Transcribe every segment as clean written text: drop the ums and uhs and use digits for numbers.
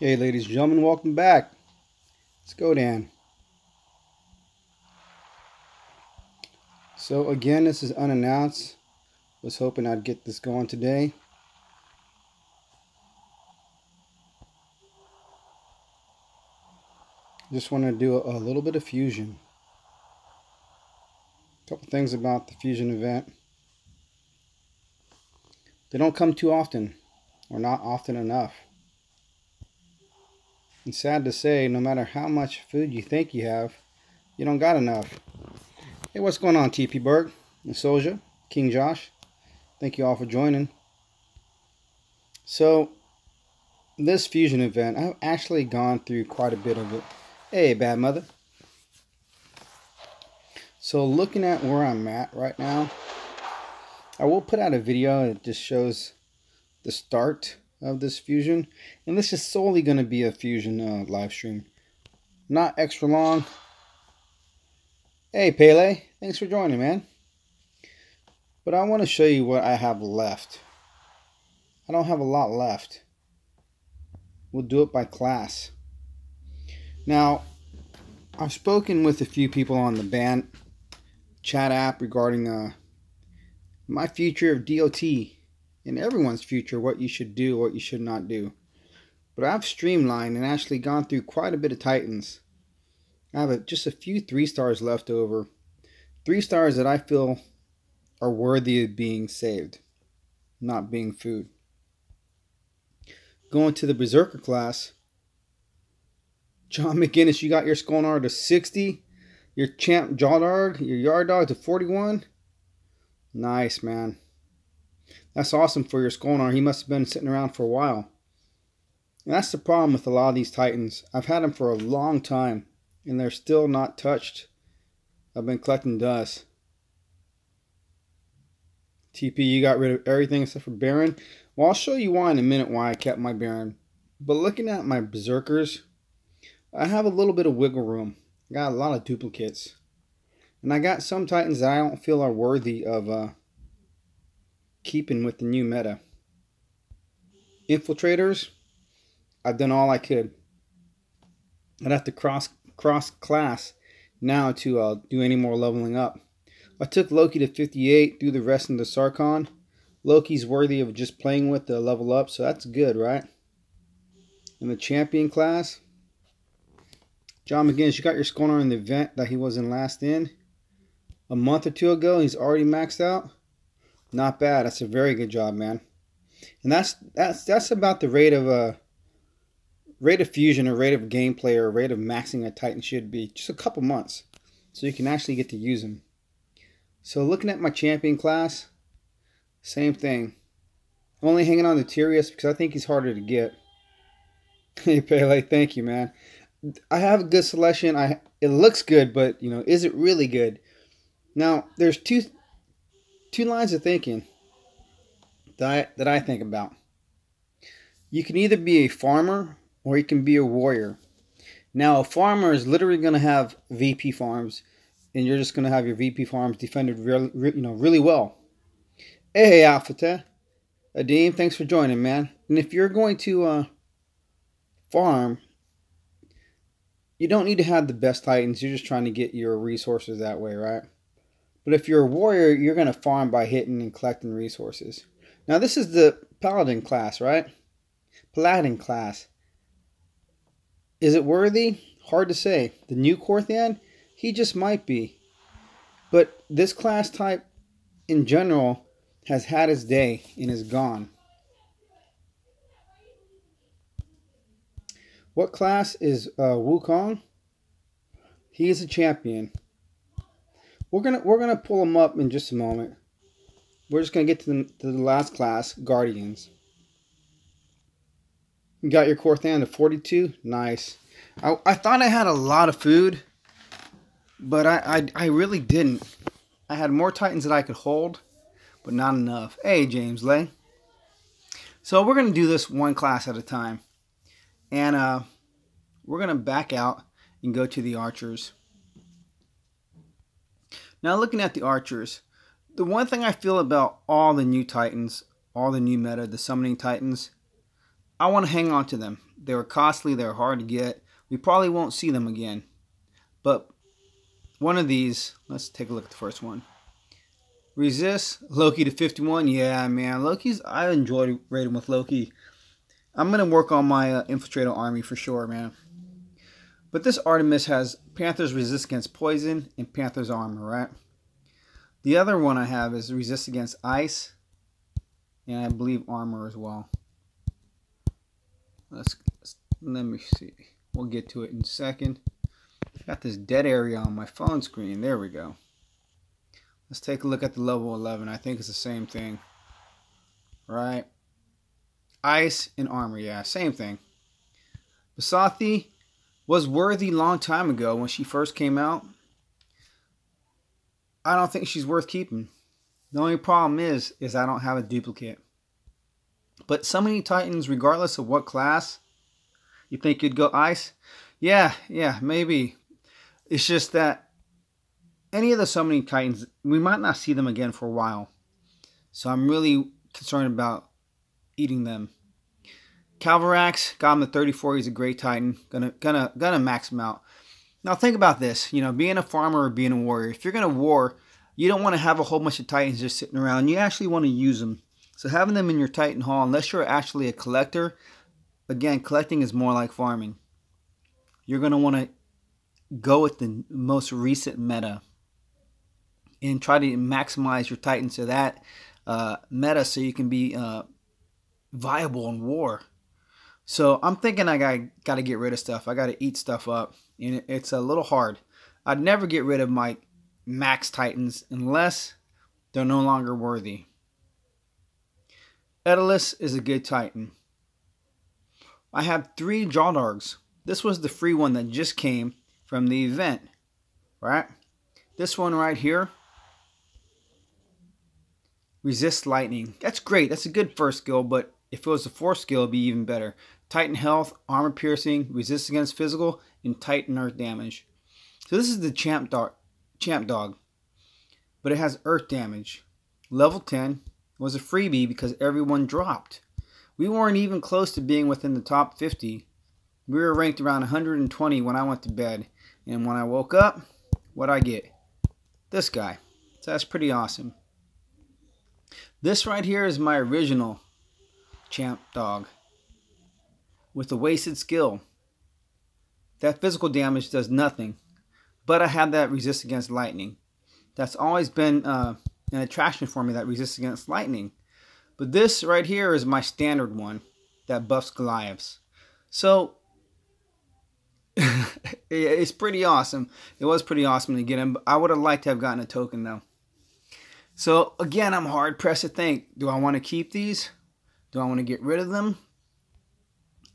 Hey ladies and gentlemen, welcome back. It's Godan. So again, this is unannounced. Was hoping I'd get this going today. Just want to do a little bit of fusion. A couple things about the fusion event. They don't come too often, or not often enough. And sad to say, no matter how much food you think you have, you don't got enough. Hey, what's going on, TP Berg, Soldier, King Josh? Thank you all for joining. So, this fusion event, I've actually gone through quite a bit of it. Hey, bad mother. So looking at where I'm at right now, I will put out a video that just shows the start of this fusion. And this is solely going to be a fusion live stream. Not extra long. Hey, Pele. Thanks for joining, man. But I want to show you what I have left. I don't have a lot left. We'll do it by class. Now, I've spoken with a few people on the band chat app regarding my future of DOT and everyone's future, what you should do, what you should not do. But I've streamlined and actually gone through quite a bit of Titans. I have just a few 3 stars left over. 3 stars that I feel are worthy of being saved, not being food. Going to the Berserker class. John McGinnis, you got your Skonar to 60. Your Champ Jawdog, your Yard Dog to 41. Nice, man. That's awesome for your Skonar. He must have been sitting around for a while. And that's the problem with a lot of these Titans. I've had them for a long time, and they're still not touched. I've been collecting dust. TP, you got rid of everything except for Baron. Well, I'll show you why in a minute why I kept my Baron. But looking at my Berserkers, I have a little bit of wiggle room. I got a lot of duplicates. And I got some Titans that I don't feel are worthy of keeping with the new meta. Infiltrators, I've done all I could. I'd have to cross class now to do any more leveling up. I took Loki to 58, threw the rest into Sarkon. Loki's worthy of just playing with the level up, so that's good, right? In the champion class, John McGinnis, you got your Skonar in the event that he was in last in. A month or two ago, he's already maxed out. Not bad. That's a very good job, man. And that's about the rate of fusion or rate of gameplay or rate of maxing a Titan should be. Just a couple months, so you can actually get to use him. So looking at my champion class, same thing. I'm only hanging on to Tyrius because I think he's harder to get. Hey Pele, thank you, man. I have a good selection. It looks good, but is it really good? Now there's two lines of thinking that I think about. You can either be a farmer or you can be a warrior. Now a farmer is literally going to have VP farms, and you're just going to have your VP farms defended really well. Hey Alphata, Adim, thanks for joining, man. And if you're going to farm, you don't need to have the best Titans. You're just trying to get your resources that way, right? But if you're a warrior, you're going to farm by hitting and collecting resources. Now this is the Paladin class, right? Paladin class. Is it worthy? Hard to say. The new Korthan? He just might be. But this class type in general has had its day and is gone. What class is Wukong? He is a champion. We're gonna pull him up in just a moment. We're just gonna get to the last class, Guardians. You got your Korthan to 42. Nice. I thought I had a lot of food, but I really didn't. I had more Titans that I could hold, but not enough. Hey, James Lay. So we're gonna do this one class at a time. And we're going to back out and go to the archers. Now looking at the archers, the one thing I feel about all the new Titans, all the new meta, the summoning Titans, I want to hang on to them. They were costly. They were hard to get. We probably won't see them again. But one of these, let's take a look at the first one. Resist Loki to 51. Yeah, man. I enjoyed raiding with Loki. I'm going to work on my Infiltrator army for sure, man. But this Artemis has Panther's resist against poison and Panther's armor, right? The other one I have is resist against ice. And I believe armor as well. Let me see. We'll get to it in a second. Got this dead area on my phone screen. There we go. Let's take a look at the level 11. I think it's the same thing. Right? Ice and armor. Yeah, same thing. Basathi was worthy long time ago when she first came out. I don't think she's worth keeping. The only problem is I don't have a duplicate. But so many Titans, regardless of what class, you think you'd go ice? Yeah, maybe. It's just that any of the so many Titans, we might not see them again for a while. So I'm really concerned about eating them. Calvarax, got him to 34. He's a great Titan. Gonna max him out. Now think about this. You know, being a farmer or being a warrior. If you're gonna war, you don't want to have a whole bunch of Titans just sitting around. You actually want to use them. So having them in your Titan Hall, unless you're actually a collector, again, collecting is more like farming. You're gonna want to go with the most recent meta and try to maximize your Titans to that meta so you can be viable in war. So I'm thinking I got to get rid of stuff. I got to eat stuff up. And it's a little hard. I'd never get rid of my max Titans unless they're no longer worthy. Daedalus is a good Titan. I have 3 Jawdargs. This was the free one that just came from the event. Right? This one right here. Resist lightning. That's great. That's a good first skill, but if it was a 4th skill, it'd be even better. Titan health, armor piercing, resist against physical, and Titan earth damage. So this is the champ dog. But it has earth damage. Level 10 was a freebie because everyone dropped. We weren't even close to being within the top 50. We were ranked around 120 when I went to bed. And when I woke up, what'd I get? This guy. So that's pretty awesome. This right here is my original champ dog with a wasted skill. That physical damage does nothing, but I have that resist against lightning. That's always been an attraction for me, that resist against lightning. But this right here is my standard one that buffs Goliaths. So it's pretty awesome. It was pretty awesome to get him. I would have liked to have gotten a token though. So again, I'm hard pressed to think, do I want to keep these? Do I want to get rid of them?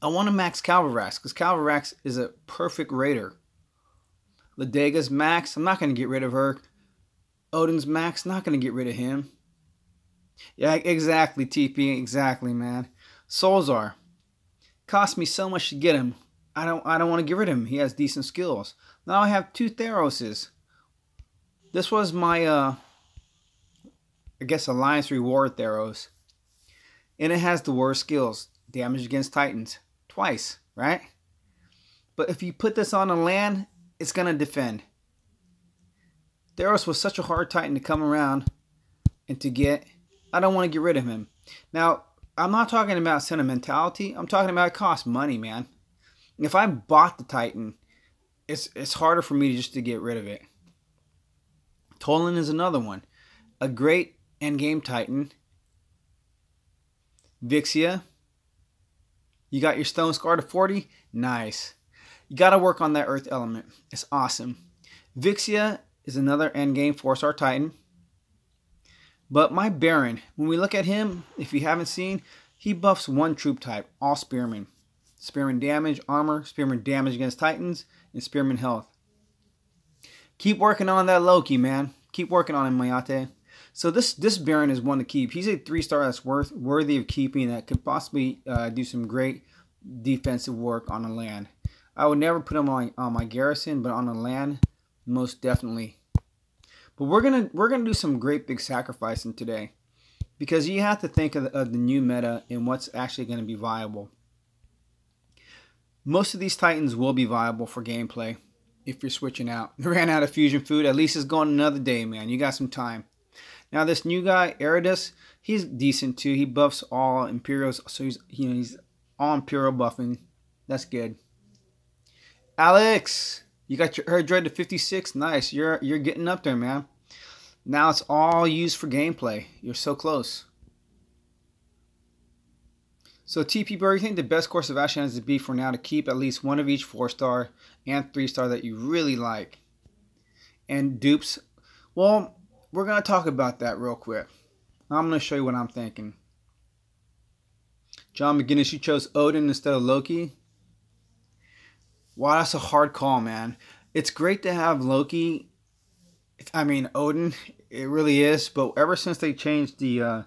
I want to max Calvarax because Calvarax is a perfect raider. Ledega's max, I'm not going to get rid of her. Odin's max, not going to get rid of him. Yeah, exactly, TP, exactly, man. Solzar, cost me so much to get him. I don't want to get rid of him. He has decent skills. Now I have 2 Theroses. This was my, I guess, Alliance Reward Theros. And it has the worst skills. Damage against Titans. Twice, right? But if you put this on a land, it's going to defend. Theros was such a hard Titan to come around and to get. I don't want to get rid of him. Now, I'm not talking about sentimentality. I'm talking about it costs money, man. If I bought the Titan, it's harder for me just to get rid of it. Tolan is another one. A great endgame Titan. Vixia. You got your Stone Scar to 40? Nice. You got to work on that Earth element. It's awesome. Vixia is another endgame 4-star Titan. But my Baron, when we look at him, if you haven't seen, he buffs 1 troop type, all Spearmen. Spearman damage, armor, Spearman damage against Titans, and Spearman health. Keep working on that Loki, man. Keep working on him, Mayate. So this Baron is one to keep. He's a 3-star that's worthy of keeping, that could possibly do some great defensive work on the land. I would never put him on my garrison, but on the land, most definitely. But we're gonna do some great big sacrificing today, because you have to think of the new meta and what's actually going to be viable. Most of these Titans will be viable for gameplay if you're switching out. Ran out of fusion food. At least it's going another day, man. You got some time. Now this new guy, Eridus, he's decent too. He buffs all Imperials, so he's all Imperial buffing. That's good. Alex, you got your Herd Droid to 56. Nice. You're getting up there, man. Now it's all used for gameplay. You're so close. So TP Burger, you think the best course of action has to be for now to keep at least one of each 4-star and 3-star that you really like. And dupes, well, we're going to talk about that real quick. I'm going to show you what I'm thinking. John McGinnis, you chose Odin instead of Loki. Wow, that's a hard call, man. It's great to have Loki. I mean, Odin, it really is. But ever since they changed the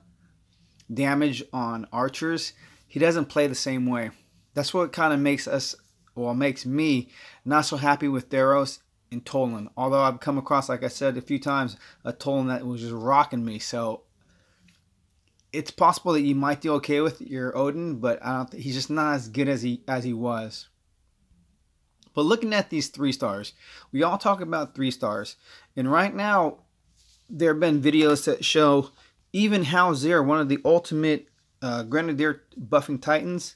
damage on archers, he doesn't play the same way. That's what kind of makes me not so happy with Theros and Tolan. Although I've come across, like I said a few times, a Tolan that was just rocking me. So it's possible that you might do okay with your Odin, but I don't. He's just not as good as he was. But looking at these 3-stars, we all talk about 3-stars, and right now there have been videos that show even Halzir, one of the ultimate Grenadier buffing Titans,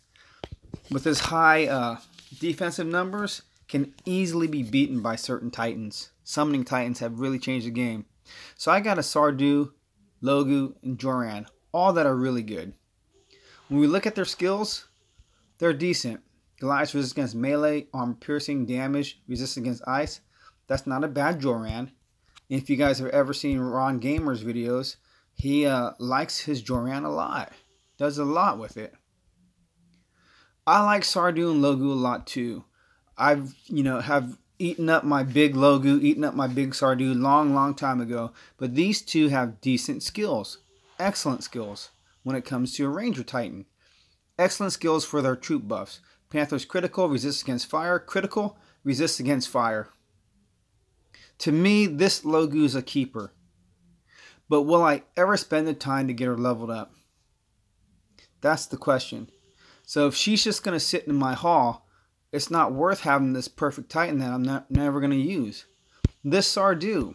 with his high defensive numbers, can easily be beaten by certain Titans. Summoning Titans have really changed the game. So I got a Sardu, Logu, and Joran, all that are really good. When we look at their skills, they're decent. Goliath's resist against melee, armor piercing, damage, resist against ice. That's not a bad Joran. If you guys have ever seen Ron Gamer's videos, he likes his Joran a lot. Does a lot with it. I like Sardu and Logu a lot too. I've have eaten up my big Logu, eaten up my big Sardu long time ago. But these two have decent skills. Excellent skills when it comes to a Ranger Titan. Excellent skills for their troop buffs. Panther's critical, resists against fire. Critical, resists against fire. To me, this Logu is a keeper. But will I ever spend the time to get her leveled up? That's the question. So if she's just going to sit in my hall, it's not worth having this perfect Titan that I'm never going to use. This Sardu,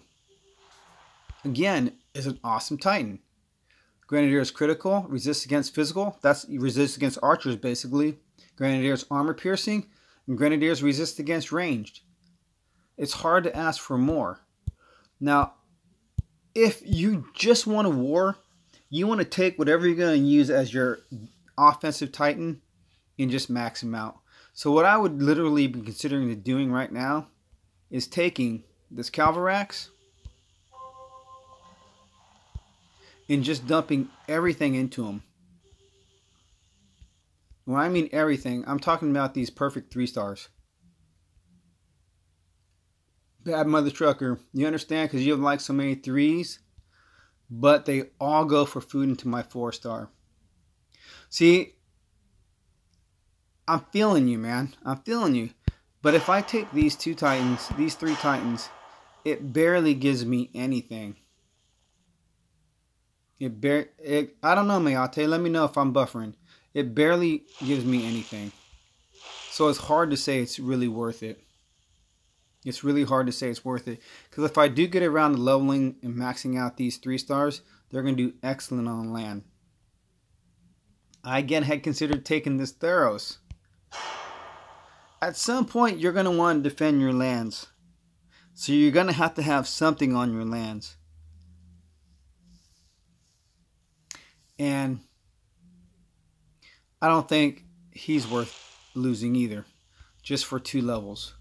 again, is an awesome Titan. Grenadier is critical, resists against physical. That's resists against archers, basically. Grenadier's armor piercing, and Grenadiers resist against ranged. It's hard to ask for more. Now, if you just want a war, you want to take whatever you're going to use as your offensive Titan and just max him out. So what I would literally be considering doing right now is taking this Calvarax and just dumping everything into him. When I mean everything, I'm talking about these perfect 3-stars. Bad Mother Trucker, you understand? Because you have like so many 3s, but they all go for food into my 4-star. See, I'm feeling you, man. I'm feeling you. But if I take these 2 Titans, these 3 Titans, it barely gives me anything. I don't know, Mayate. Let me know if I'm buffering. It barely gives me anything. So it's hard to say it's really worth it. It's really hard to say it's worth it. Because if I do get around to leveling and maxing out these 3-stars, they're going to do excellent on land. I again had considered taking this Theros. At some point, you're going to want to defend your lands. So you're going to have something on your lands. And I don't think he's worth losing either. Just for 2 levels.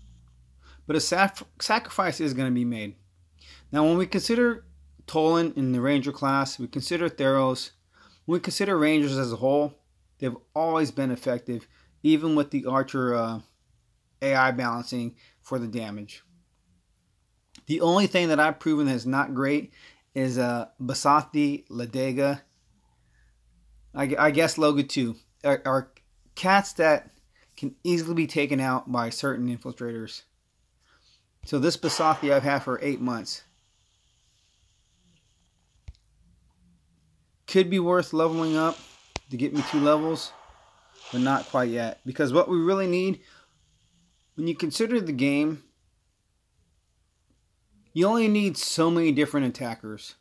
But a sacrifice is going to be made. Now when we consider Tolan in the Ranger class, we consider Theros, when we consider Rangers as a whole, they've always been effective, even with the Archer AI balancing for the damage. The only thing that I've proven that's not great is Basathi, Ladega, I guess Logu too, are cats that can easily be taken out by certain infiltrators. So this Basathi I've had for 8 months. Could be worth leveling up to get me 2 levels, but not quite yet. Because what we really need When you consider the game, you only need so many different attackers.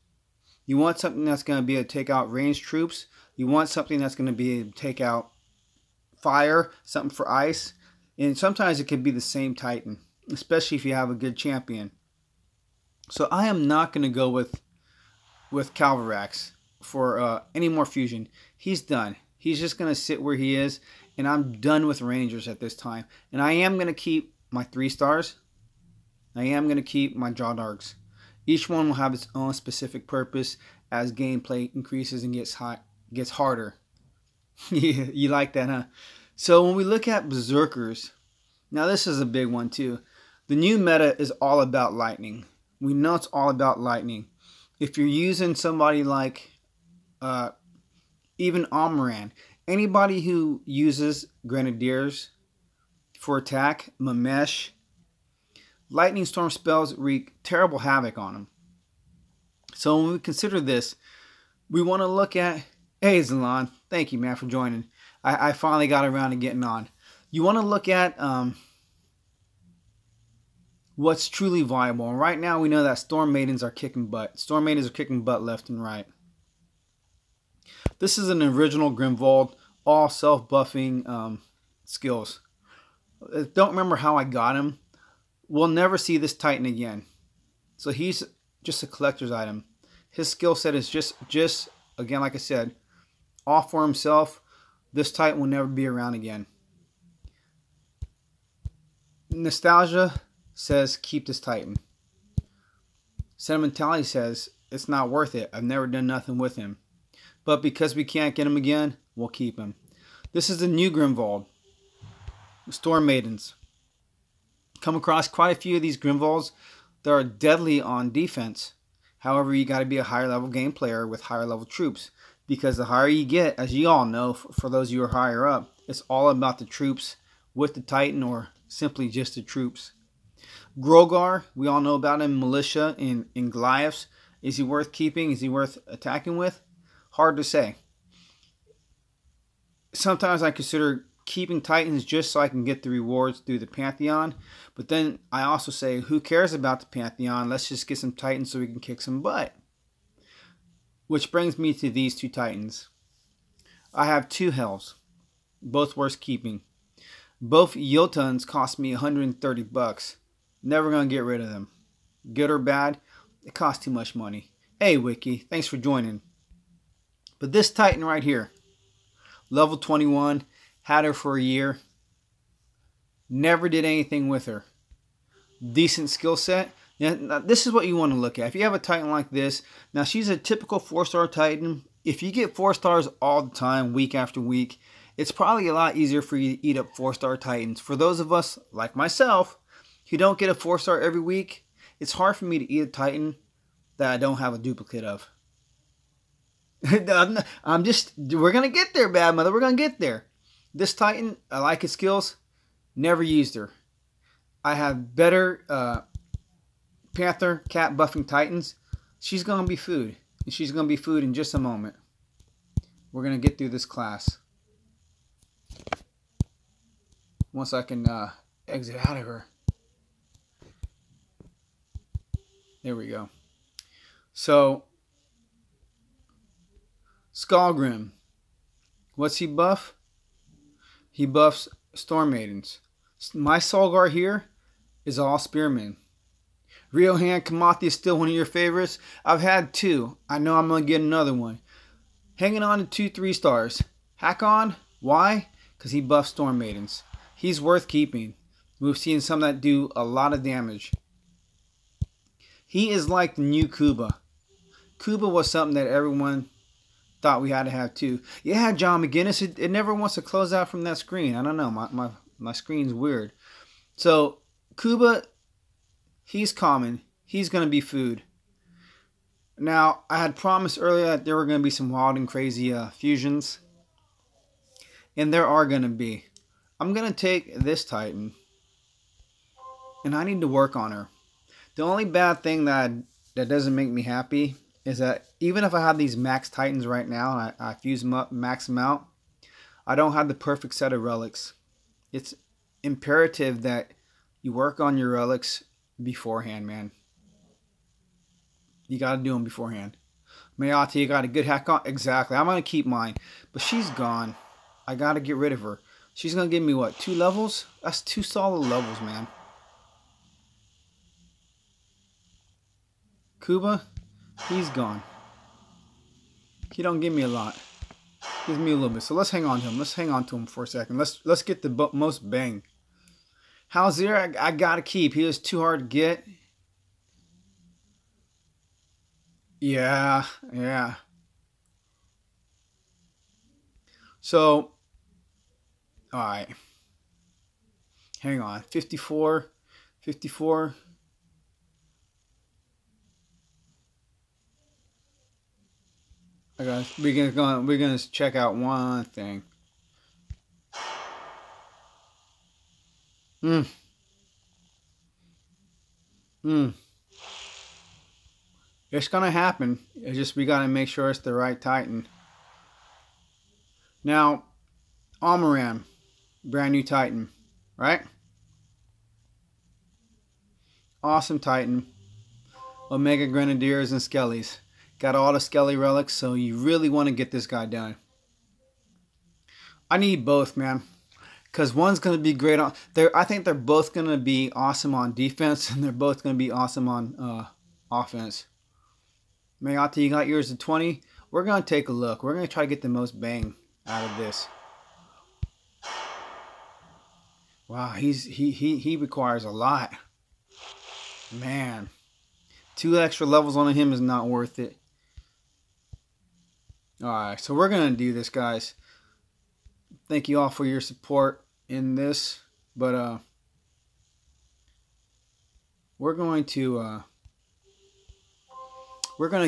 You want something that's going to be able to take out ranged troops. You want something that's going to be able to take out fire, something for ice. And sometimes it can be the same Titan, especially if you have a good champion. So I am not going to go with Calvarax for any more fusion. He's done. He's just going to sit where he is, and I'm done with Rangers at this time. And I am going to keep my 3 stars. I am going to keep my Jawdarks. Each one will have its own specific purpose as gameplay increases and gets harder. You like that, huh? So when we look at Berserkers, now this is a big one too. The new meta is all about lightning. We know it's all about lightning. If you're using somebody like even Amaran, anybody who uses Grenadiers for attack, Mamesh, lightning storm spells wreak terrible havoc on them. So when we consider this, we want to look at... Hey, Zalon, thank you, man, for joining. I finally got around to getting on. You want to look at what's truly viable. And right now, we know that Storm Maidens are kicking butt. Storm Maidens are kicking butt left and right. This is an original Grimvold, all self-buffing skills. Don't remember how I got him. We'll never see this Titan again. So he's just a collector's item. His skill set is just again, like I said, all for himself. This Titan will never be around again. Nostalgia says keep this Titan. Sentimentality says it's not worth it. I've never done nothing with him. But because we can't get him again, we'll keep him. This is the new Grimvold. Storm Maidens. Come across quite a few of these Grimvolds that are deadly on defense. However, you got to be a higher level game player with higher level troops. Because the higher you get, as you all know, for those of you who are higher up, it's all about the troops with the Titan or simply just the troops. Grogar, we all know about him, Militia in Goliaths. Is he worth keeping? Is he worth attacking with? Hard to say. Sometimes I consider keeping Titans just so I can get the rewards through the Pantheon. But then I also say, who cares about the Pantheon? Let's just get some Titans so we can kick some butt. Which brings me to these 2 Titans. I have 2 Hells, both worth keeping. Both Jotuns cost me $130. Never gonna get rid of them. Good or bad, it costs too much money. Hey Wiki, thanks for joining. But this Titan right here, level 21, had her for a year. Never did anything with her. Decent skill set. Now, this is what you want to look at. If you have a Titan like this, now she's a typical 4-star Titan. If you get 4 stars all the time, week after week, it's probably a lot easier for you to eat up 4-star Titans. For those of us, like myself, who don't get a 4-star every week, it's hard for me to eat a Titan that I don't have a duplicate of. We're going to get there, Bad Mother. We're going to get there. This Titan, I like his skills. Never used her. I have better... Panther, cat buffing Titans. She's going to be food. And she's going to be food in just a moment. We're going to get through this class. Once I can exit out of her. There we go. So, Skullgrim. What's he buff? He buffs Storm Maidens. My Solgar here is all Spearmen. Riohan Kamathi is still one of your favorites. I've had 2. I know I'm going to get another one. Hanging on to 2 3-stars. Hakon, why? Because he buffs Storm Maidens. He's worth keeping. We've seen some that do a lot of damage. He is like the new Kuba. Kuba was something that everyone thought we had to have too. Yeah, John McGinnis, it never wants to close out from that screen. I don't know. My screen's weird. So, Kuba... He's common. He's going to be food. Now, I had promised earlier that there were going to be some wild and crazy fusions. And there are going to be. I'm going to take this Titan. And I need to work on her. The only bad thing that doesn't make me happy is that even if I have these max Titans right now, and I fuse them up, max them out, I don't have the perfect set of relics. It's imperative that You work on your relics beforehand, man. You got to do them beforehand. Mayate, you got a good hack on? Exactly. I'm going to keep mine. But she's gone. I got to get rid of her. She's going to give me, what, 2 levels? That's 2 solid levels, man. Kuba, he's gone. He don't give me a lot. Gives me a little bit. So let's hang on to him. Let's hang on to him for a second. Let's get the most bang. Halzir, I got to keep. He was too hard to get. Yeah. So, alright. Hang on. 54. We're gonna check out one thing. It's gonna happen. It's just we gotta make sure it's the right Titan. Now, Almaram, brand new Titan, right? Awesome Titan. Omega Grenadiers and Skellies. Got all the Skelly relics, so you really want to get this guy done. I need both, man. Because one's going to be great on... I think they're both going to be awesome on defense, and they're both going to be awesome on offense. Mayate, you got yours at 20? We're going to take a look. We're going to try to get the most bang out of this. Wow, he requires a lot. Man. 2 extra levels on him is not worth it. Alright, so we're going to do this, guys. Thank you all for your support in this. But we're going to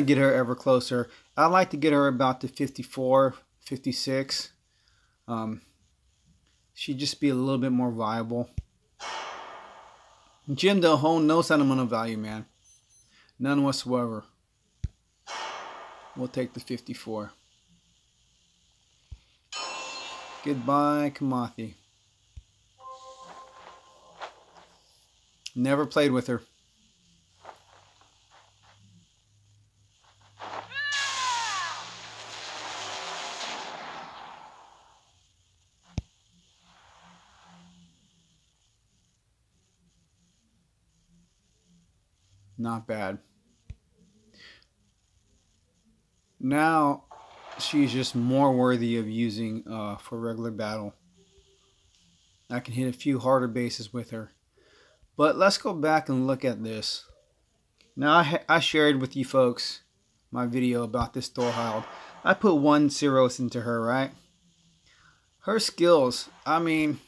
get her ever closer. I'd like to get her about to 54, 56. She'd just be a little bit more viable. Jim Delhomme, no sentimental value, man. None whatsoever. We'll take the 54. Goodbye, Kamathi. Never played with her. Not bad. Now she's just more worthy of using for regular battle. I can hit a few harder bases with her. But let's go back and look at this. Now I shared with you folks my video about this Thorhild. I put 1 Ceros into her, right? Her skills, I mean,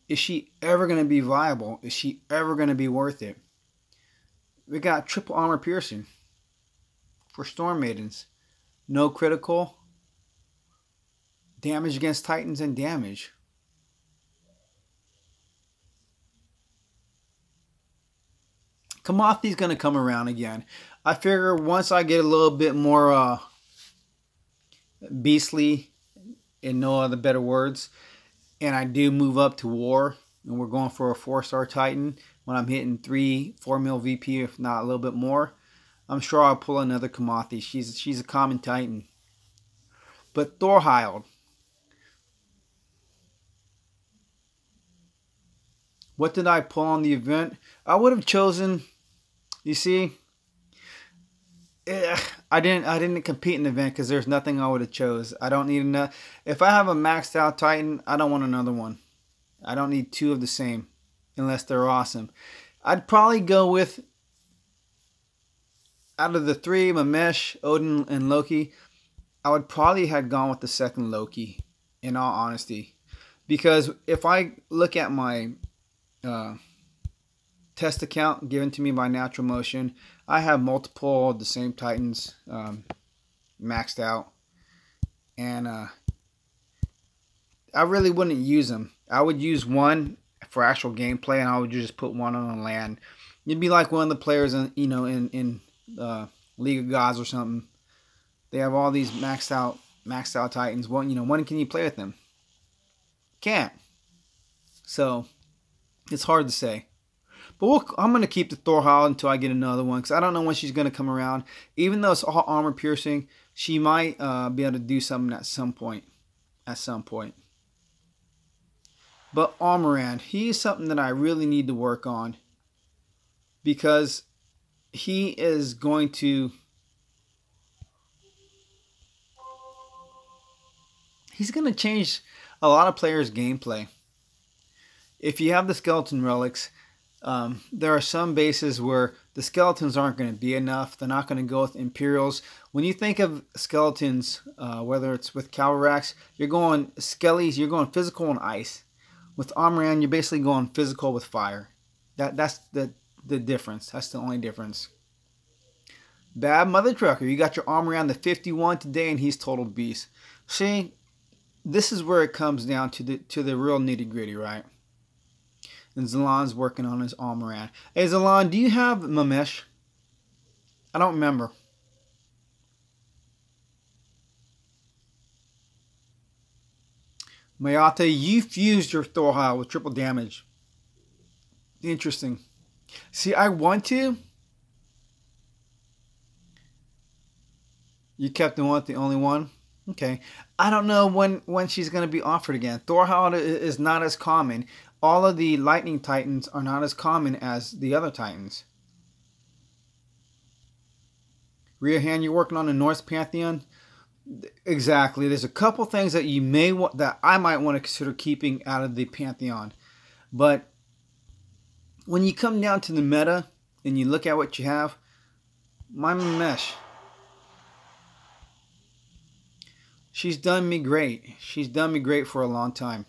is she ever going to be viable? Is she ever going to be worth it? We got triple armor piercing for Storm Maidens. No critical. Damage against Titans and damage. Kamathi's going to come around again. I figure once I get a little bit more beastly, in no other better words, and I do move up to war, and we're going for a 4-star Titan, when I'm hitting 3-4 mil VP, if not a little bit more, I'm sure I'll pull another Kamathi. She's a common Titan. But Thorhild, what did I pull on the event? I would have chosen, you see, I didn't compete in the event because there's nothing I would have chose. I don't need enough. If I have a maxed out Titan, I don't want another one. I don't need 2 of the same unless they're awesome. I'd probably go with, out of the 3, Mamesh, Odin, and Loki, I would probably have gone with the second Loki, in all honesty. Because if I look at my test account given to me by Natural Motion, I have multiple of the same Titans maxed out. And I really wouldn't use them. I would use one for actual gameplay, and I would just put one on land. You'd be like one of the players in League of Gods or something. They have all these maxed out Titans. When can you play with them? Can't. So It's hard to say. But I'm going to keep the Thorhall until I get another one because I don't know when she's going to come around. Even though it's all armor piercing, she might be able to do something at some point. At some point. But Armorand, he is something that I really need to work on because he is going to... He's going to change a lot of players' gameplay. If you have the skeleton relics, there are some bases where the skeletons aren't going to be enough. They're not going to go with Imperials. When you think of skeletons, whether it's with Calvarax, you're going Skellies, you're going physical and ice. With Armorand, you're basically going physical with fire. That's the difference. That's the only difference. Bad Mother Trucker, you got your Armorand the 51 today, and he's total beast. See, this is where it comes down to the real nitty gritty, right? And Zalon's working on his Armorand. Hey Zalon, do you have Mamesh? I don't remember. Mayate, you fused your Thorhall with triple damage. Interesting. See, I want to. You kept the only one? Okay. I don't know when she's going to be offered again. Thorhall is not as common. All of the Lightning Titans are not as common as the other Titans. Riahan, you're working on the Norse Pantheon? Exactly. There's a couple things that that I might want to consider keeping out of the Pantheon. But when you come down to the meta and you look at what you have, my Mesh, she's done me great. She's done me great for a long time.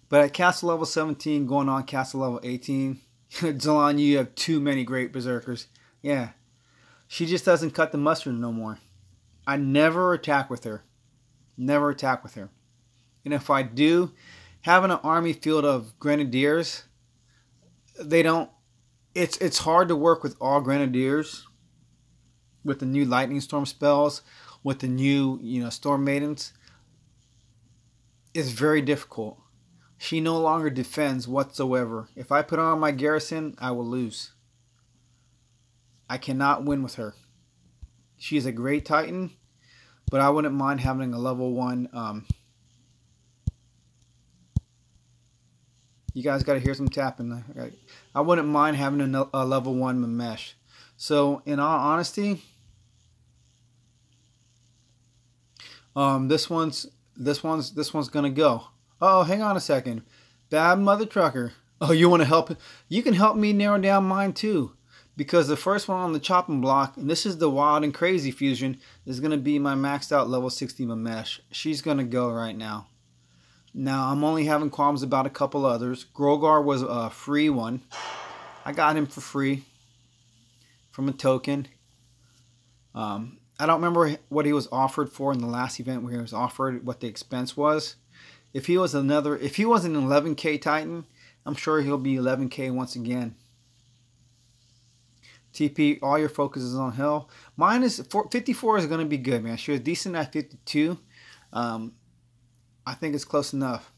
But at castle level 17, going on castle level 18, Zalon, you have too many great berserkers. Yeah. She just doesn't cut the mustard no more. I never attack with her. Never attack with her. And if I do, having an army field of grenadiers, they don't... It's hard to work with all grenadiers with the new lightning storm spells, with the new, storm maidens. It's very difficult. She no longer defends whatsoever. If I put her on my garrison, I will lose. I cannot win with her. She is a great Titan, but I wouldn't mind having a level 1. You guys got to hear some tapping. I wouldn't mind having a level 1 Mamesh. So, in all honesty, this one's gonna go. Oh, hang on a second. Bad Mother Trucker. Oh, you want to help? You can help me narrow down mine too. Because the first one on the chopping block, and this is the Wild and Crazy fusion, is going to be my maxed out level 60 Mamesh. She's going to go right now. Now, I'm only having qualms about a couple others. Grogar was a free one. I got him for free from a token. I don't remember what he was offered for in the last event where he was offered, what the expense was. If he was an 11k Titan, I'm sure he'll be 11k once again. TP, all your focus is on hell. Mine is 54 is going to be good, man. She was decent at 52. I think it's close enough.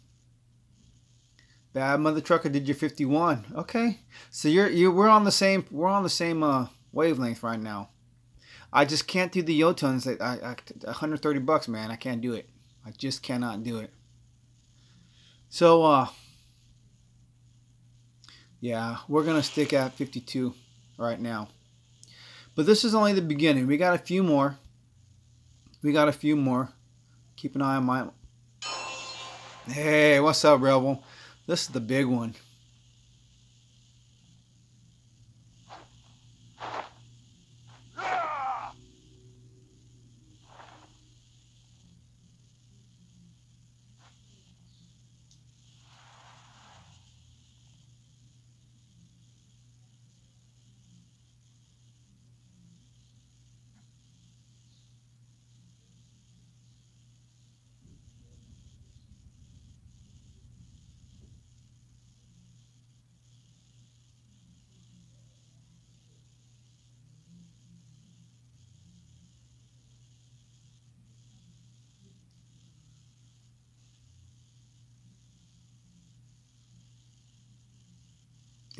Bad Mother Trucker did your 51. Okay, so we're on the same wavelength right now. I just can't do the Jotuns at $130, man. I can't do it. I just cannot do it. So yeah, we're gonna stick at 52 right now. But this is only the beginning. We got a few more. Keep an eye on my... Hey, what's up, Rebel? This is the big one.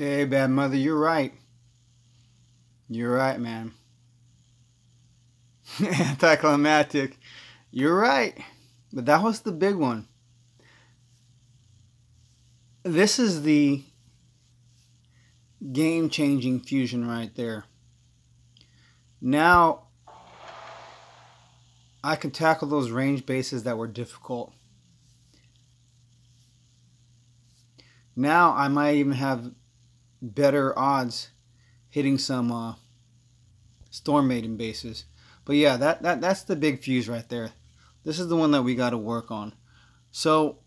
Hey, bad mother, you're right. You're right, man. Anticlimactic. You're right. But that was the big one. This is the game-changing fusion right there. Now, I can tackle those range bases that were difficult. Now, I might even have better odds hitting some Storm Maiden bases. But yeah, that's the big fuse right there. This is the one that we got to work on. So,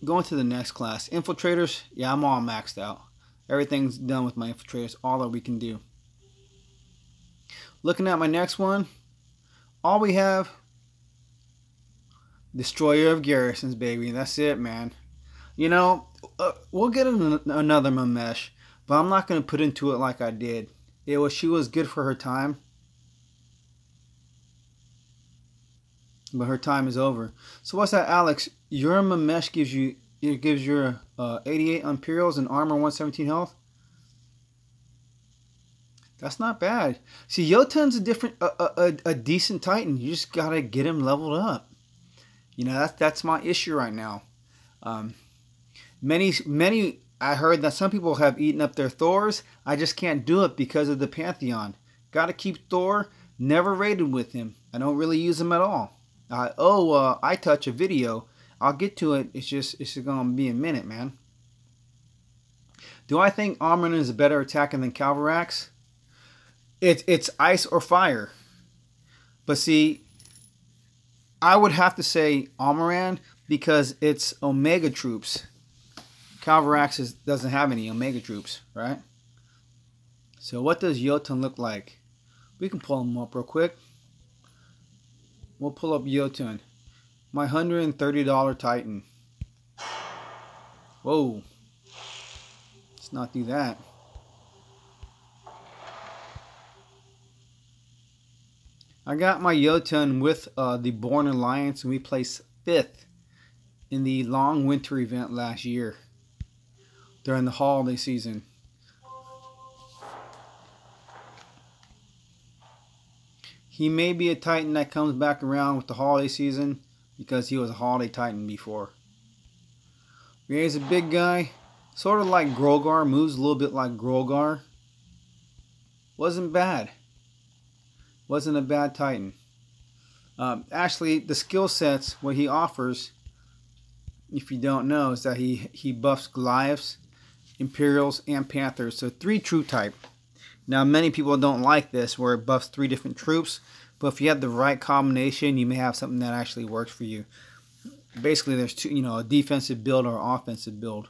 going to the next class. Infiltrators, yeah, I'm all maxed out. Everything's done with my infiltrators, all that we can do. Looking at my next one, all we have, Destroyer of Garrisons, baby. That's it, man. You know, we'll get another Mamesh, but I'm not going to put into it like I did. She was good for her time, but her time is over. So what's that, Alex? Your Mamesh gives you 88 Imperials and armor 117 health. That's not bad. See, Jotun's a decent Titan. You just gotta get him leveled up. You know, that's my issue right now. Many I heard that some people have eaten up their Thors. I just can't do it because of the Pantheon. Gotta keep Thor. Never raided with him. I don't really use him at all. I touch a video. I'll get to it. It's just gonna be a minute, man. Do I think Amryn is a better attacker than Calvarax? It's ice or fire. But see, I would have to say Almiran because it's Omega troops. Calvarax doesn't have any Omega troops, right? So what does Jotun look like? We can pull him up real quick. We'll pull up Jotun. My $130 Titan. Whoa. Let's not do that. I got my Jotun with the Born Alliance, and we placed 5th in the long winter event last year during the holiday season. He may be a Titan that comes back around with the holiday season because he was a holiday Titan before. He's a big guy, sort of like Grogar, moves a little bit like Grogar. Wasn't bad. Wasn't a bad Titan. Actually, the skill sets, what he offers, if you don't know, is that he buffs Goliaths, Imperials, and Panthers. So 3 troop type. Now, many people don't like this, where it buffs 3 different troops. But if you have the right combination, you may have something that actually works for you. Basically, there's a defensive build or offensive build.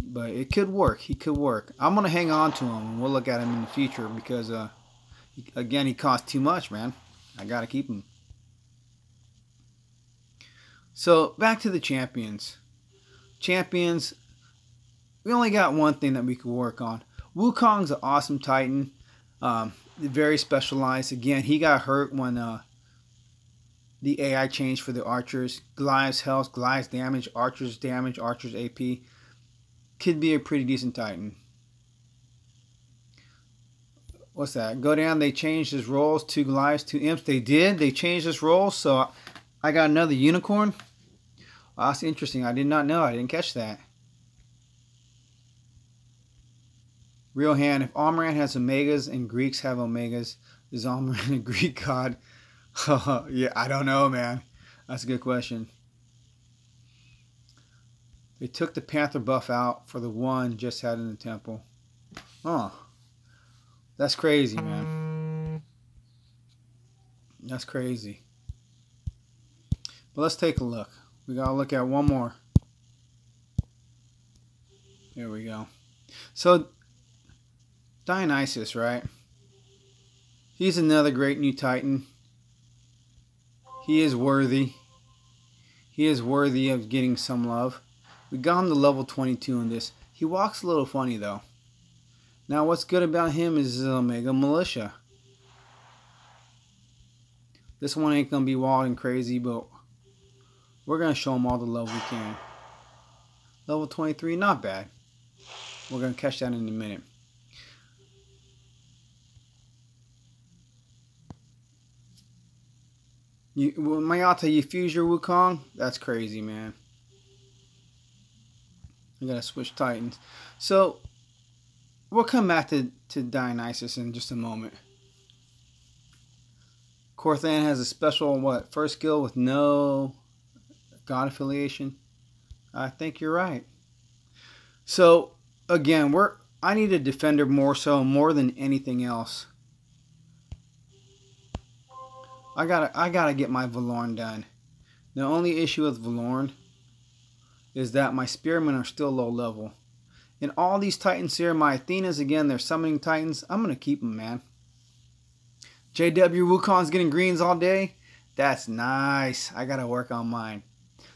But it could work. He could work. I'm going to hang on to him, and we'll look at him in the future because... again, he costs too much, man. I gotta keep him. So, back to the champions. Champions, we only got one thing that we could work on. Wukong's an awesome Titan. Very specialized. Again, he got hurt when the AI changed for the archers. Goliath's health, Goliath's damage, archers AP. Could be a pretty decent Titan. What's that? Godan, they changed his roles. 2 Goliaths, 2 Imps. They did. They changed his roles. So I got another unicorn. Oh, that's interesting. I did not know. I didn't catch that. Real hand. If Almiran has Omegas and Greeks have Omegas, is Almiran a Greek god? Yeah, I don't know, man. That's a good question. They took the Panther buff out for the one just had in the temple. Oh. That's crazy, man. That's crazy. But let's take a look. We gotta look at one more. Here we go. So, Dionysus, right? He's another great new Titan. He is worthy. He is worthy of getting some love. We got him to level 22 in this. He walks a little funny, though. Now, what's good about him is his Omega Militia. This one ain't going to be wild and crazy, but we're going to show him all the love we can. Level 23, not bad. We're going to catch that in a minute. Mayata, you fuse your Wukong? That's crazy, man. I gotta switch Titans. So, we'll come back to Dionysus in just a moment. Korthan has a special, first skill with no god affiliation? I think you're right. So, again, I need a defender more than anything else. I gotta get my Valorn done. The only issue with Valorn is that my Spearmen are still low level. And all these Titans here, my Athenas, again, they're summoning Titans. I'm gonna keep them, man. JW Wukong's getting greens all day. That's nice. I gotta work on mine.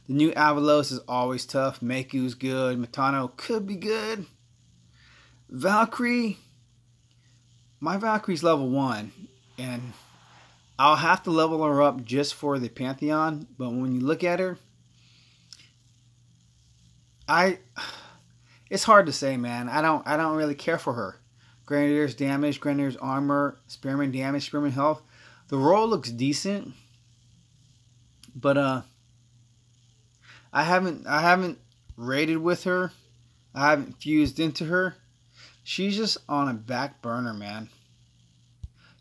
The new Avalos is always tough. Meku's good. Matano could be good. Valkyrie. My Valkyrie's level 1. And I'll have to level her up just for the Pantheon. But when you look at her, it's hard to say, man. I don't really care for her. Grenadier's damage, Grenadier's armor, Spearman damage, Spearman health. The roll looks decent. But I haven't raided with her. I haven't fused into her. She's just on a back burner, man.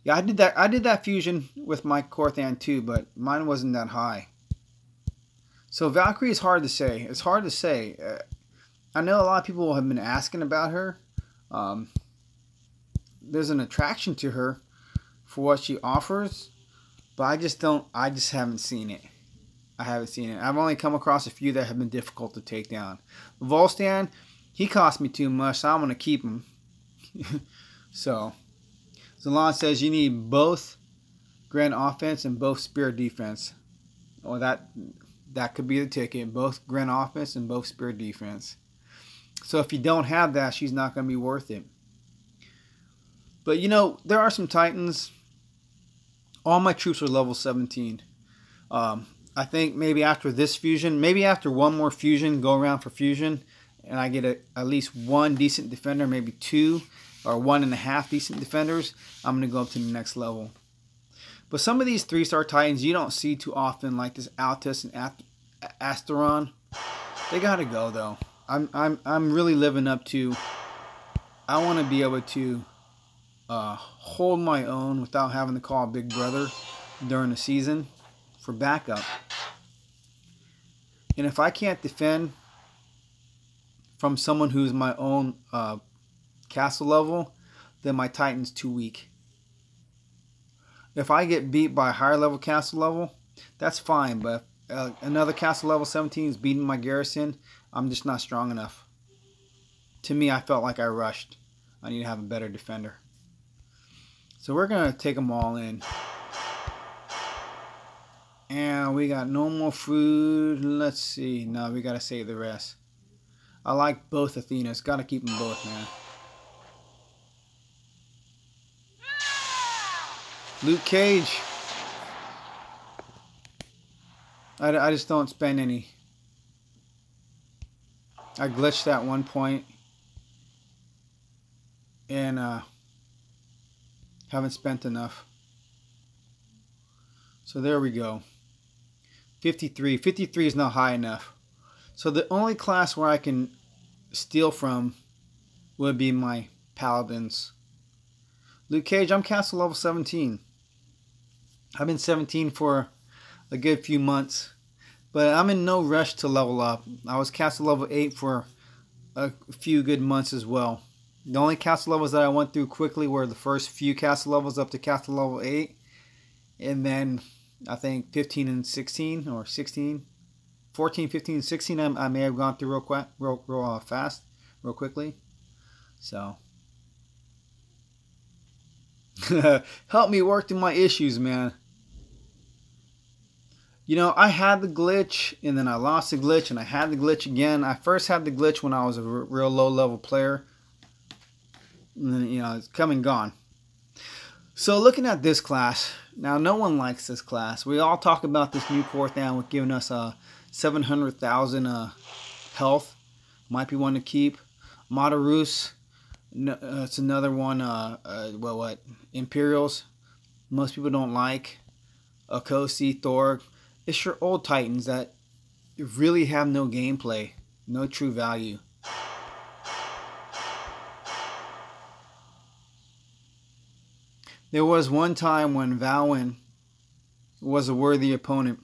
Yeah, I did that fusion with my Korthan too, but mine wasn't that high. So Valkyrie is hard to say. It's hard to say. I know a lot of people have been asking about her. There's an attraction to her for what she offers, but I just haven't seen it. I haven't seen it. I've only come across a few that have been difficult to take down. Volstan, he cost me too much, so I'm going to keep him. So, Zalon says you need both Grand Offense and both Spear Defense. Well, that could be the ticket. Both Grand Offense and both Spear Defense. So if you don't have that, she's not going to be worth it. But, there are some Titans. All my troops are level 17. I think maybe after this fusion, maybe after one more fusion, go around for fusion, and I get at least one decent defender, maybe 2 or 1.5 decent defenders, I'm going to go up to the next level. But some of these 3-star Titans you don't see too often, like this Altus and Asteron. They got to go, though. I'm really living up to, I want to be able to hold my own without having to call Big Brother during the season for backup. And if I can't defend from someone who's my own castle level, then my Titan's too weak. If I get beat by a higher level castle level, that's fine. But if another castle level 17 is beating my garrison, I'm just not strong enough. To me, I felt like I rushed. I need to have a better defender. So we're going to take them all in. And we got no more food. Let's see. No, we got to save the rest. I like both Athenas. Got to keep them both, man. Luke Cage. I just don't spend any. I glitched at one point. And haven't spent enough. So there we go. 53. 53 is not high enough. So the only class where I can steal from would be my paladins. Luke Cage, I'm castle level 17. I've been 17 for a good few months. But I'm in no rush to level up. I was castle level 8 for a few good months as well. The only castle levels that I went through quickly were the first few castle levels up to castle level 8. And then I think 15 and 16 or 16. 14, 15, and 16 I may have gone through real fast, real quickly. So. Help me work through my issues, man. I had the glitch, and then I lost the glitch, and I had the glitch again. I first had the glitch when I was a real low-level player. And then, it's come and gone. So, looking at this class, now no one likes this class. We all talk about this new Korthan with giving us 700,000 health. Might be one to keep. Matarus, no, it's another one. Well, what Imperials? Most people don't like. Akosi, Thor. It's your old Titans that really have no gameplay, no true value. There was one time when Valwyn was a worthy opponent.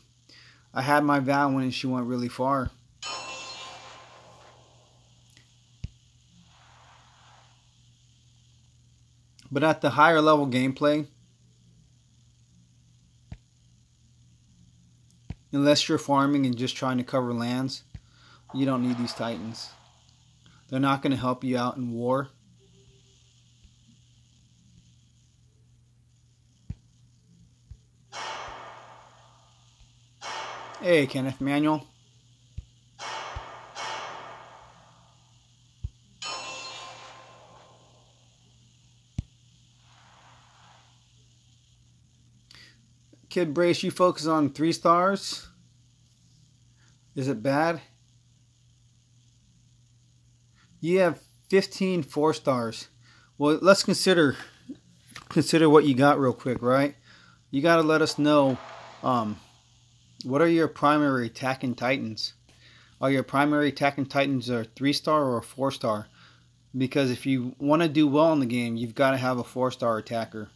I had my Valwyn and she went really far. But at the higher level gameplay, unless you're farming and just trying to cover lands, you don't need these Titans. They're not going to help you out in war. Hey, Kenneth Manuel. Kid Brace, you focus on 3 stars? Is it bad? You have 15 4 stars. Well, let's consider what you got real quick, right? You got to let us know what are your primary attacking Titans? Are your primary attacking Titans a 3 star or a 4 star? Because if you want to do well in the game, you've got to have a 4 star attacker.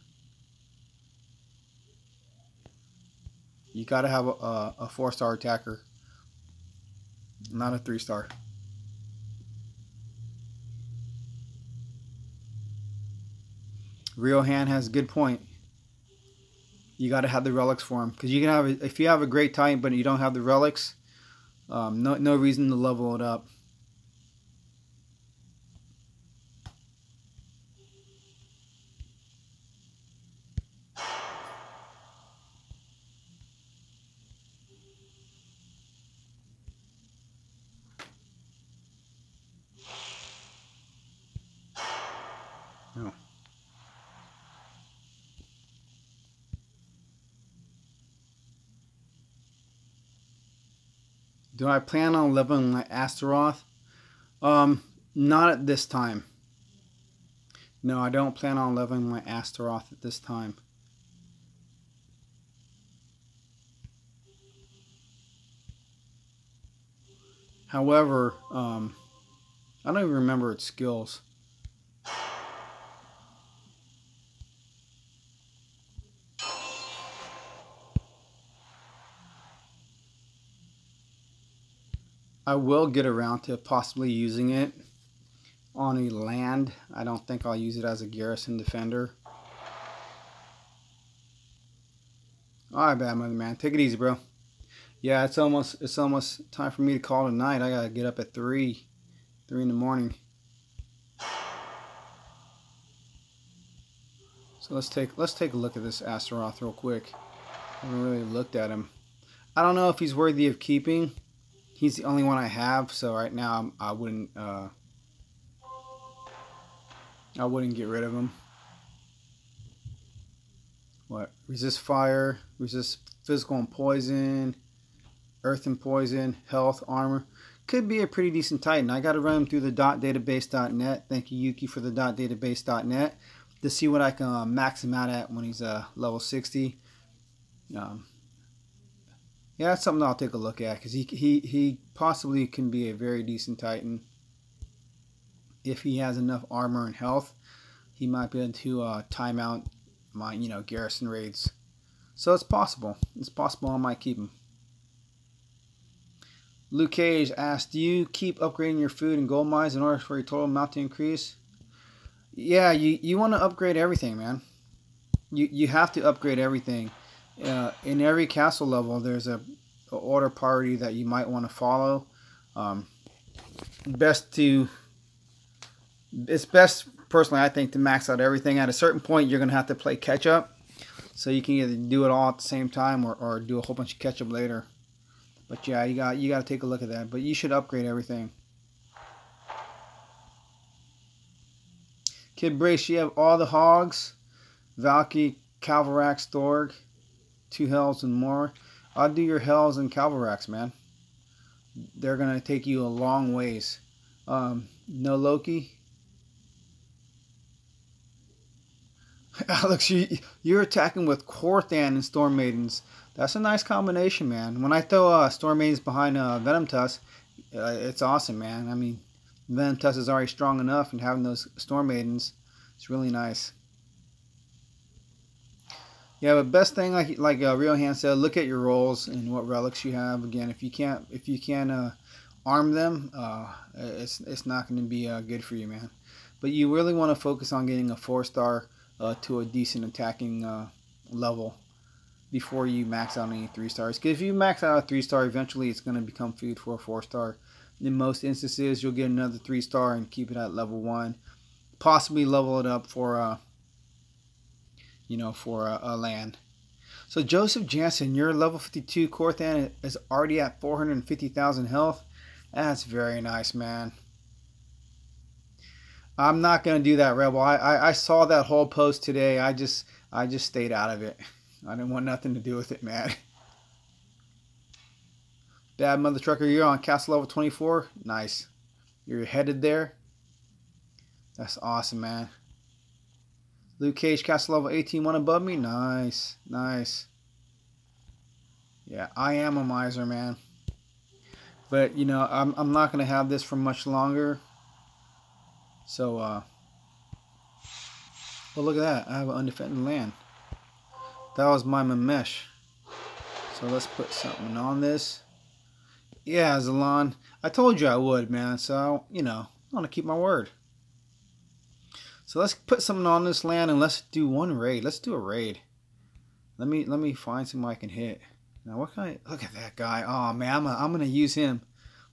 You got to have a 4 star attacker, not a 3 star. Real Hand has a good point. You got to have the relics for him, because you can have if you have a great Titan but you don't have the relics, no reason to level it up. No. Do I plan on leveling my Astaroth? Not at this time. No, I don't plan on leveling my Astaroth at this time. However, I don't even remember its skills. I will get around to possibly using it on a land. I don't think I'll use it as a garrison defender. Alright, Bad Mother Man. Take it easy, bro. Yeah, it's almost time for me to call tonight. I gotta get up at 3 in the morning. So let's take a look at this Astaroth real quick. I haven't really looked at him. I don't know if he's worthy of keeping. He's the only one I have, so right now I wouldn't get rid of him. What? Resist fire, resist physical and poison, earth and poison, health, armor. Could be a pretty decent Titan. I got to run him through the .database.net. Thank you, Yuki, for the .database.net to see what I can max him out at when he's level 60. Yeah, that's something I'll take a look at, because he possibly can be a very decent Titan. If he has enough armor and health, he might be able to time out my garrison raids. So it's possible. It's possible I might keep him. Luke Cage asked, do you keep upgrading your food and gold mines in order for your total amount to increase? Yeah, you want to upgrade everything, man. You have to upgrade everything. In every castle level, there's a order priority that you might want to follow. It's best personally, I think, to max out everything. At a certain point, you're going to have to play catch up, so you can either do it all at the same time or do a whole bunch of catch up later. But yeah, you got to take a look at that. But you should upgrade everything. Kid Brace, you have all the hogs, Valky, Calvarax, Thorg, 2 hells and more. I'll do your hells and Calvarax, man. They're gonna take you a long ways. No Loki. Alex, you're attacking with Korthan and Storm Maidens. That's a nice combination, man. When I throw Storm Maidens behind Venom Tusk, it's awesome, man. I mean, Venom Tusk is already strong enough, and having those Storm Maidens, it's really nice. Yeah, but best thing, like Real Hand said, look at your rolls and what relics you have. Again, if you can't arm them, it's not going to be good for you, man. But you really want to focus on getting a 4-star to a decent attacking level before you max out any 3-stars. Because if you max out a 3-star, eventually it's going to become food for a 4-star. In most instances, you'll get another 3-star and keep it at level 1. Possibly level it up for for a land. So Joseph Jansen, your level 52 Korthan is already at 450,000 health. That's very nice, man. I'm not gonna do that, Rebel. I saw that whole post today. I just stayed out of it. I didn't want nothing to do with it, man. Bad Mother Trucker, you're on castle level 24. Nice. You're headed there. That's awesome, man. Luke Cage, castle level 18, one above me. Nice, nice. Yeah, I am a miser, man. But I'm not gonna have this for much longer. So, well, look at that. I have an undefended land. That was my Mamesh. So let's put something on this. Yeah, Zalon. I told you I would, man. So, I want to keep my word. So let's put something on this land and let's do one raid. Let's do a raid. Let me find something I can hit. Now, what can I... Look at that guy. Oh, man, I'm going to use him.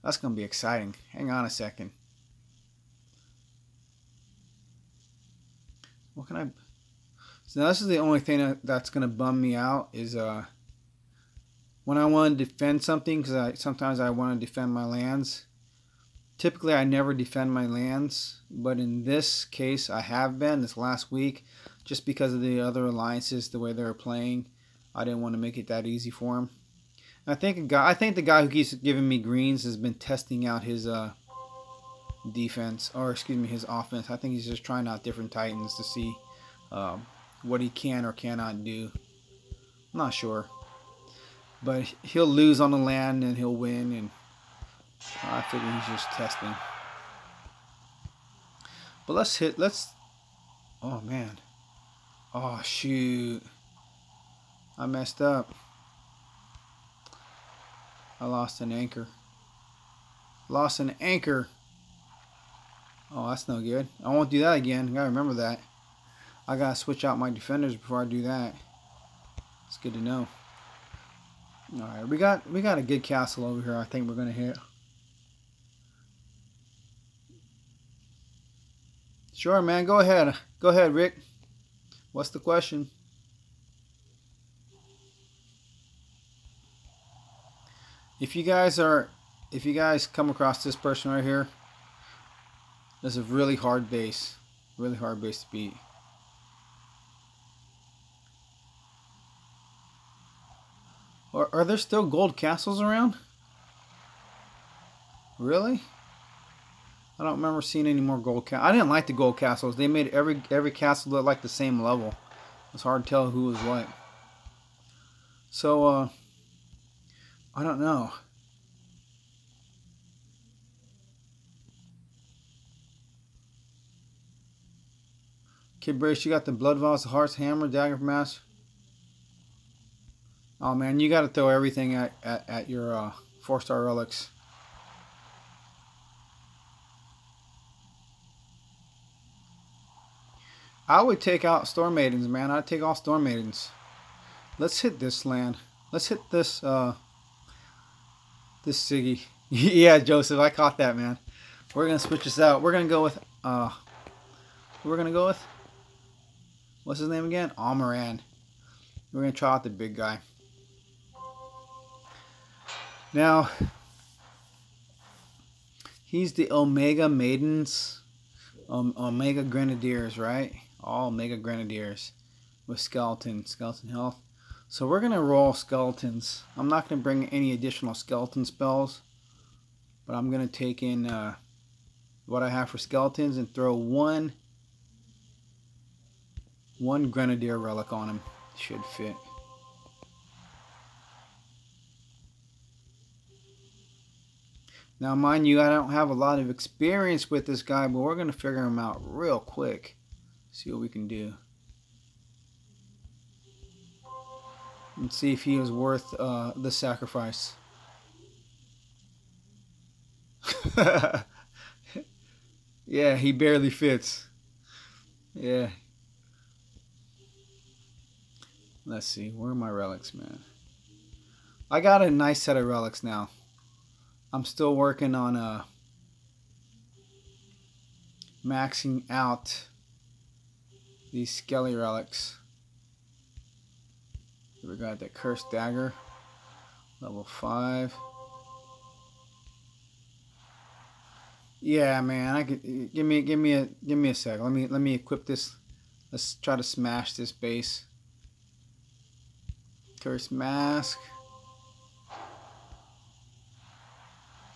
That's going to be exciting. Hang on a second. What can I... So now this is the only thing that's going to bum me out is when I want to defend something, because sometimes I want to defend my lands. Typically, I never defend my lands, but in this case, I have been this last week, just because of the other alliances, the way they were playing. I didn't want to make it that easy for him. I think the guy who keeps giving me greens has been testing out his defense, or excuse me, his offense. I think he's just trying out different Titans to see what he can or cannot do. I'm not sure, but he'll lose on the land and he'll win, and I figure he's just testing. But let's. Oh man. Oh shoot. I messed up. I lost an anchor. Lost an anchor. Oh, that's no good. I won't do that again. I gotta remember that. I gotta switch out my defenders before I do that. It's good to know. Alright, we got a good castle over here I think we're gonna hit. Sure, man, go ahead. Go ahead, Rick. What's the question? If you guys come across this person right here, this is a really hard base. Really hard base to beat. Are there still gold castles around? Really? I don't remember seeing any more gold castles. I didn't like the gold castles. They made every castle look like the same level. It's hard to tell who was what. So, I don't know. Kid Brace, you got the Blood Vows, the Heart's Hammer, Dagger from Mass. Oh man, you got to throw everything at your 4-star relics. I would take out Storm Maidens, man. I'd take all Storm Maidens. Let's hit this land. Let's hit this this Siggy. Yeah, Joseph, I caught that, man. We're gonna switch this out. We're gonna go with what's his name again? Almoran. We're gonna try out the big guy. Now, he's the Omega Maidens, Omega Grenadiers, right? All Omega Grenadiers with skeleton health. So we're gonna roll skeletons. I'm not gonna bring any additional skeleton spells, but I'm gonna take in what I have for skeletons, and throw one Grenadier relic on him. Should fit. Now, mind you, I don't have a lot of experience with this guy, but we're going to figure him out real quick. See what we can do. And see if he is worth the sacrifice. Yeah, he barely fits. Yeah. Let's see. Where are my relics, man? I got a nice set of relics now. I'm still working on maxing out these skelly relics. We got that cursed dagger, level 5. Yeah, man, I could give me a sec. Let me equip this. Let's try to smash this base. Cursed mask.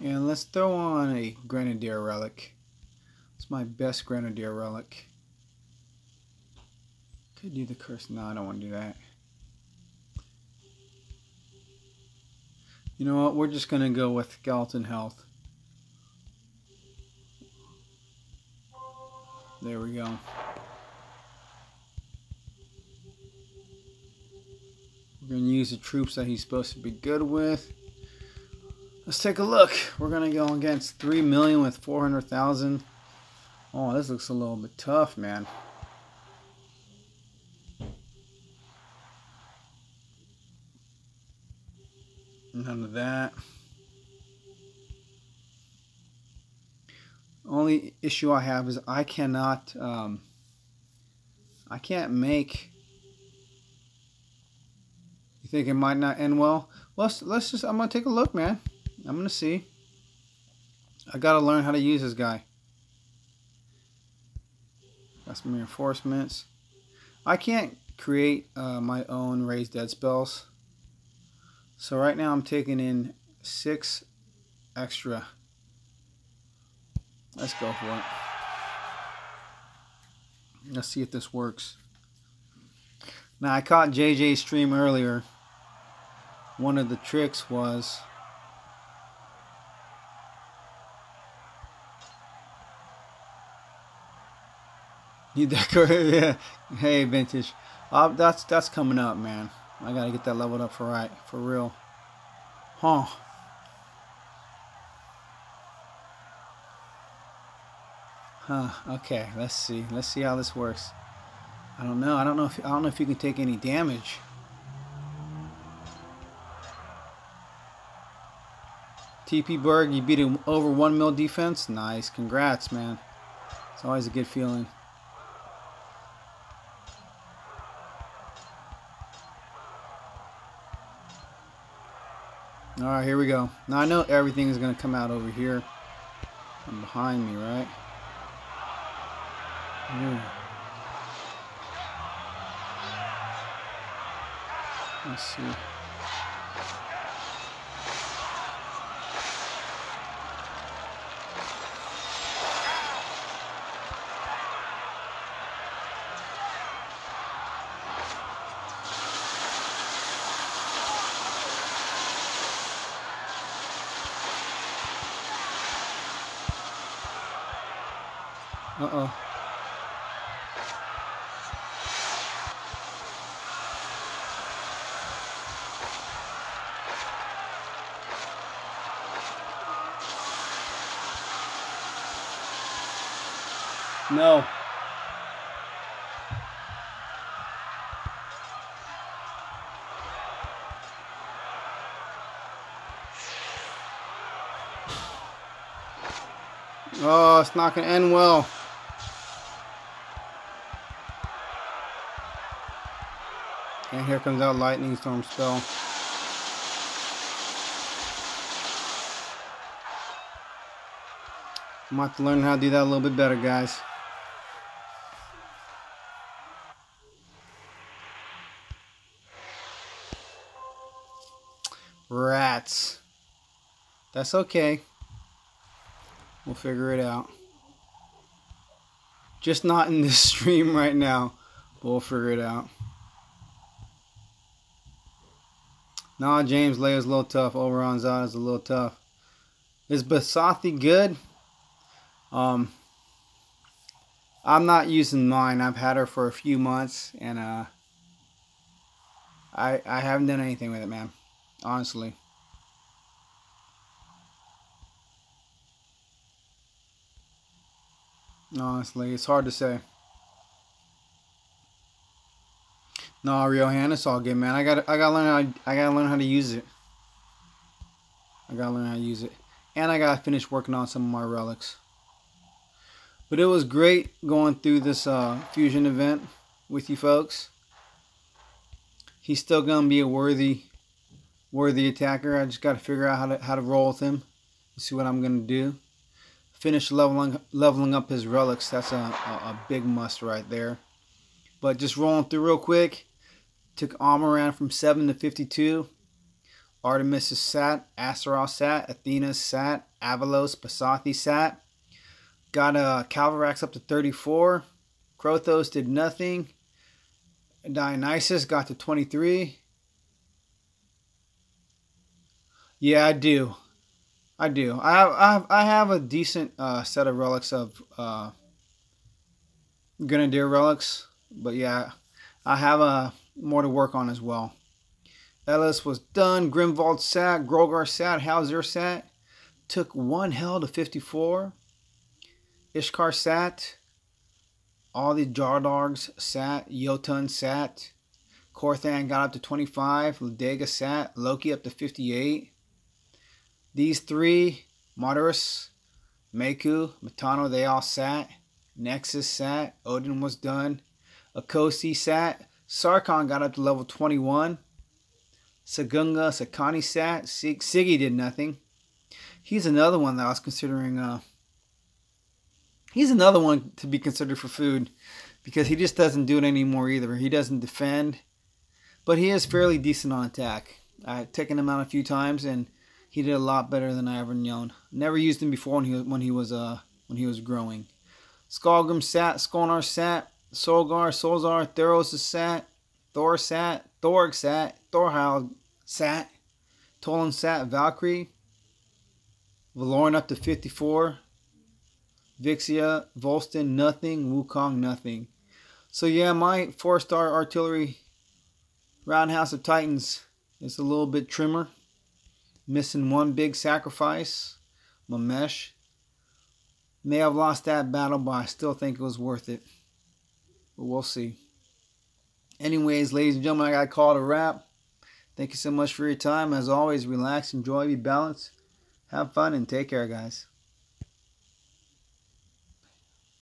And let's throw on a Grenadier relic. It's my best Grenadier relic. Could do the curse. No, I don't want to do that. You know what? We're just going to go with skeleton health. There we go. We're going to use the troops that he's supposed to be good with. Let's take a look. We're going to go against 3 million with 400,000. Oh, this looks a little bit tough, man. None of that. Only issue I have is I cannot, I can't make. You think it might not end well? Let's just, I'm going to take a look, man. I'm going to see. I got to learn how to use this guy. Got some reinforcements. I can't create my own raised dead spells. So right now I'm taking in 6 extra. Let's go for it. Let's see if this works. Now, I caught JJ's stream earlier. One of the tricks was you decorate. Yeah. Hey, vintage. That's coming up, man. I gotta get that leveled up for real. Huh. Huh. Okay. Let's see. Let's see how this works. I don't know. I don't know if you can take any damage. TP Berg, you beat him over 1 mil defense. Nice. Congrats, man. It's always a good feeling. Alright, here we go. Now I know everything is going to come out over here from behind me, right? Ooh. Let's see. Uh-oh. No. Oh, it's not going to end well. And here comes that lightning storm spell. I'm going to have to learn how to do that a little bit better, guys. Rats. That's okay. We'll figure it out. Just not in this stream right now. But we'll figure it out. Nah, James Leia's a little tough. Oberon Zada's a little tough. Is Basathi good? I'm not using mine. I've had her for a few months, and I haven't done anything with it, man. Honestly. Honestly, it's hard to say. No, Ryohan, it's all good, man. I gotta learn how to use it. I gotta learn how to use it, and I gotta finish working on some of my relics. But it was great going through this fusion event with you folks. He's still gonna be a worthy attacker. I just gotta figure out how to roll with him. See what I'm gonna do. Finish leveling up his relics. That's a big must right there. But just rolling through real quick. Took Amaran from 7 to 52. Artemis is sat. Astaroth sat. Athena sat. Avalos, Basathi sat. Got Calvarax up to 34. Krothos did nothing. Dionysus got to 23. Yeah, I do. I have a decent set of relics of Grenadier relics. But yeah, I have more to work on as well. Ellis was done. Grimwald sat. Grogar sat. Hauser sat. Took one hell to 54. Ishkar sat. All the Jardogs sat. Jotun sat. Korthan got up to 25. Ludega sat. Loki up to 58. These three, Moderus, Meku, Matano, they all sat. Nexus sat. Odin was done. Akosi sat. Sarkon got up to level 21. Sagunga, Sakani sat. Siggy did nothing. He's another one that I was considering. He's another one to be considered for food because he just doesn't do it anymore either. He doesn't defend, but he is fairly decent on attack. I've taken him out a few times and he did a lot better than I ever known. Never used him before when he was growing. Skalgrim sat. Skolnar sat. Solgar, Solzar, Theros is sat. Thor sat. Thorg sat. Thorhald sat. Tolan sat. Valkyrie. Valorn up to 54. Vixia, Volston, nothing. Wukong, nothing. So yeah, my 4-star artillery Roundhouse of Titans is a little bit trimmer. Missing one big sacrifice. Mamesh. May have lost that battle, but I still think it was worth it. But we'll see. Anyways, ladies and gentlemen, I got to call it a wrap. Thank you so much for your time. As always, relax, enjoy, be balanced. Have fun, and take care, guys.